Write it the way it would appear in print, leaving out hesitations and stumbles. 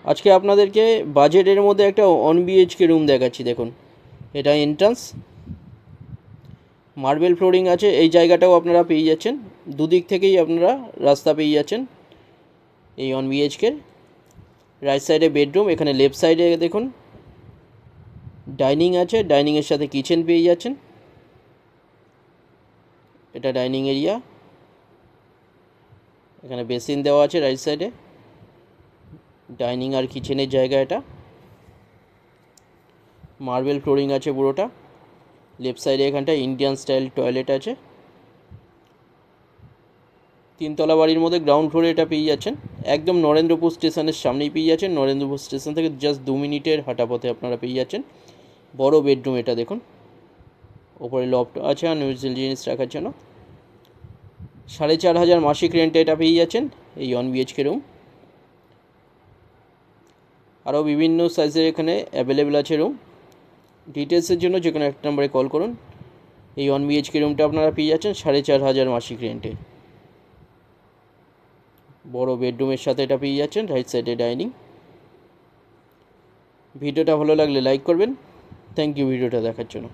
আজকে আপনাদেরকে বাজেটের মধ্যে একটা 1 BHK রুম দেখাচ্ছি। দেখুন, এটা এন্ট্রান্স, মার্বেল ফ্লোরিং আছে। এই জায়গাটাও আপনারা পেয়ে যাচ্ছেন, দুদিক থেকেই আপনারা রাস্তা পেয়ে যাচ্ছেন। এই 1 BHK রাইট সাইডে বেডরুম, এখানে লেফট সাইডে দেখুন ডাইনিং আছে, ডাইনিংয়ের সাথে কিচেন পেয়ে যাচ্ছেন। এটা ডাইনিং এরিয়া, এখানে বেসিন দেওয়া আছে রাইট সাইডে, ডাইনিং আর কিচেনের জায়গা। এটা মার্বেল ফ্লোরিং আছে পুরোটা। লেফট সাইডে এখানটা ইন্ডিয়ান স্টাইল টয়লেট আছে। তিনতলা বাড়ির মধ্যে গ্রাউন্ড ফ্লোরে এটা পেয়ে যাচ্ছেন। একদম নরেন্দ্রপুর স্টেশনের সামনেই পেয়ে যাচ্ছেন। নরেন্দ্রপুর স্টেশন থেকে জাস্ট 2 মিনিটের হাঁটা পথে আপনারা পেয়ে যাচ্ছেন। বড় বেডরুম এটা দেখুন, ওপরে লফট আছে আর নিউজেল জিনিস রাখার জন্য। 4,500 মাসিক রেন্টে এটা পেয়ে যাচ্ছেন এই 1 BHK রুম। আরও বিভিন্ন সাইজের এখানে অ্যাভেলেবেল আছে রুম। ডিটেলসের জন্য যে কোনো একটা নাম্বারে কল করুন। এই 1 BHK রুমটা আপনারা পেয়ে যাচ্ছেন 4,500 মাসিক রেন্টে। বড় বেডরুমের সাথে এটা পেয়ে যাচ্ছেন। রাইট সাইডে ডাইনিং। ভিডিওটা ভালো লাগলে লাইক করবেন। থ্যাংক ইউ ভিডিওটা দেখার জন্য।